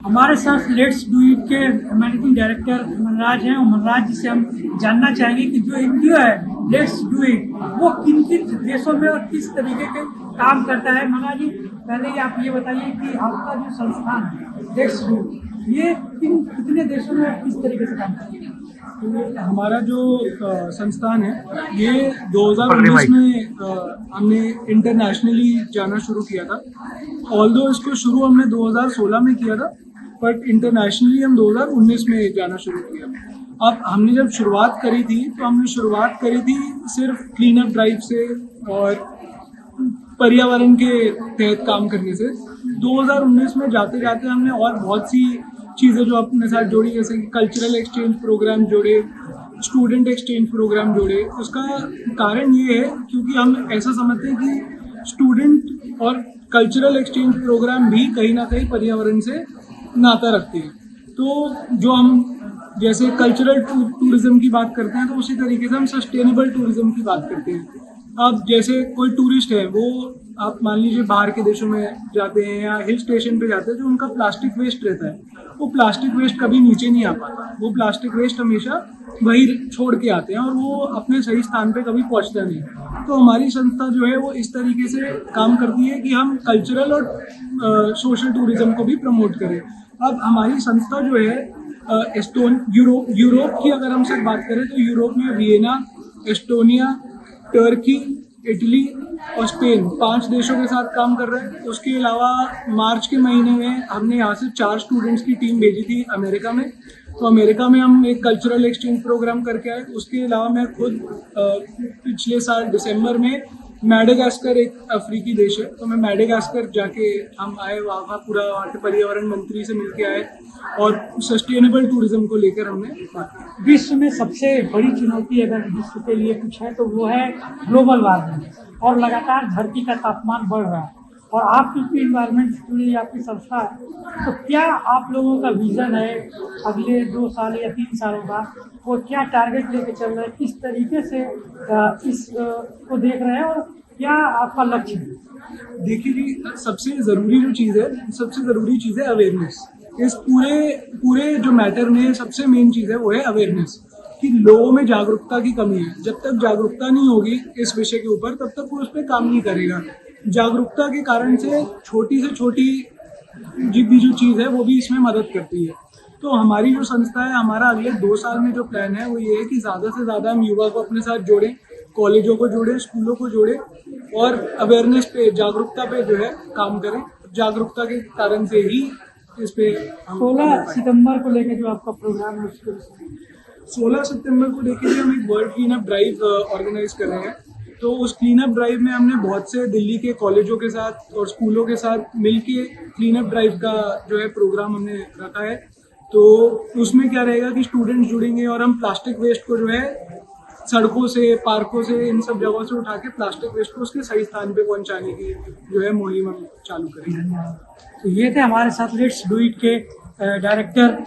हमारे साथ let's do it के मैनेजिंग डायरेक्टर मनराज हैं और मनराज जी से हम जानना चाहेंगे कि जो एनजीओ है लेट्स डू इट वो किन किन देशों में और किस तरीके के काम करता है। मनराज जी, पहले ही आप ये बताइए कि आपका जो संस्थान है लेट्स डू ये कितने देशों में और किस तरीके से काम करता है? तो हमारा जो संस्थान है ये 2019 में हमने इंटरनेशनली जाना शुरू किया था। ऑल्दो इसको शुरू हमने 2016 में किया था, बट इंटरनेशनली हम 2019 में जाना शुरू किया। अब हमने जब शुरुआत करी थी तो हमने शुरुआत करी थी सिर्फ क्लीन अप ड्राइव से और पर्यावरण के तहत काम करने से। 2019 में जाते जाते हमने और बहुत सी चीज़ें जो अपने साथ जोड़ी, जैसे कि कल्चरल एक्सचेंज प्रोग्राम जोड़े, स्टूडेंट एक्सचेंज प्रोग्राम जोड़े। उसका कारण ये है क्योंकि हम ऐसा समझते हैं कि स्टूडेंट और कल्चरल एक्सचेंज प्रोग्राम भी कहीं ना कहीं पर्यावरण से नाता रखते हैं। तो जो हम जैसे कल्चरल टूरिज्म की बात करते हैं तो उसी तरीके से हम सस्टेनेबल टूरिज्म की बात करते हैं। अब जैसे कोई टूरिस्ट है, वो आप मान लीजिए बाहर के देशों में जाते हैं या हिल स्टेशन पे जाते हैं, जो उनका प्लास्टिक वेस्ट रहता है वो प्लास्टिक वेस्ट कभी नीचे नहीं आ पाता। वो प्लास्टिक वेस्ट हमेशा वही छोड़ के आते हैं और वो अपने सही स्थान पे कभी पहुंचता नहीं। तो हमारी संस्था जो है वो इस तरीके से काम करती है कि हम कल्चरल और सोशल टूरिज्म को भी प्रमोट करें। अब हमारी संस्था जो है यूरोप की अगर हम सिर्फ बात करें तो यूरोप में वियना, एस्टोनिया, टर्की, इटली और स्पेन 5 देशों के साथ काम कर रहे हैं। उसके अलावा मार्च के महीने में हमने यहाँ से 4 स्टूडेंट्स की टीम भेजी थी अमेरिका में। तो अमेरिका में हम एक कल्चरल एक्सचेंज प्रोग्राम करके आए। उसके अलावा मैं खुद पिछले साल दिसंबर में मैडागास्कर, एक अफ्रीकी देश है, तो मैं मैडागास्कर जाके हम आए। वहाँ पूरा पर्यावरण मंत्री से मिलके आए और सस्टेनेबल टूरिज्म को लेकर हमने बात की। विश्व में सबसे बड़ी चुनौती अगर विश्व के लिए कुछ है तो वो है ग्लोबल वार्मिंग और लगातार धरती का तापमान बढ़ रहा है। और आप क्योंकि इन्वायरमेंट से जुड़ी आपकी संस्था है, तो क्या आप लोगों का विजन है अगले 2 साल या 3 सालों का, वो क्या टारगेट लेके चल रहे हैं, किस तरीके से इस को देख रहे हैं और क्या आपका लक्ष्य है? देखिए जी, सबसे ज़रूरी चीज़ है अवेयरनेस। इस पूरे जो मैटर में सबसे मेन चीज़ है वो है अवेयरनेस, कि लोगों में जागरूकता की कमी है। जब तक जागरूकता नहीं होगी इस विषय के ऊपर तब तक वो उस पर काम नहीं करेगा। जागरूकता के कारण से छोटी से छोटी जो चीज़ है वो भी इसमें मदद करती है। तो हमारी जो संस्था है, हमारा अगले 2 साल में जो प्लान है वो ये है कि ज़्यादा से ज़्यादा हम युवा को अपने साथ जोड़ें, कॉलेजों को जोड़ें, स्कूलों को जोड़ें और अवेयरनेस पे, जागरूकता पे जो है काम करें। जागरूकता के कारण से ही इस पे 16 सितंबर को लेकर जो आपका प्रोग्राम है उसके 16 सितंबर को लेकर हम एक world clean up drive organise कर रहे हैं। तो उस क्लीन अप ड्राइव में हमने बहुत से दिल्ली के कॉलेजों के साथ और स्कूलों के साथ मिलके क्लीन अप ड्राइव का जो है प्रोग्राम हमने रखा है। तो उसमें क्या रहेगा कि स्टूडेंट्स जुड़ेंगे और हम प्लास्टिक वेस्ट को जो है सड़कों से, पार्कों से, इन सब जगहों से उठा के प्लास्टिक वेस्ट को उसके सही स्थान पे पहुंचाने की जो है मुहिम हम चालू करेंगे। तो ये थे हमारे साथ लेट्स डू इट के डायरेक्टर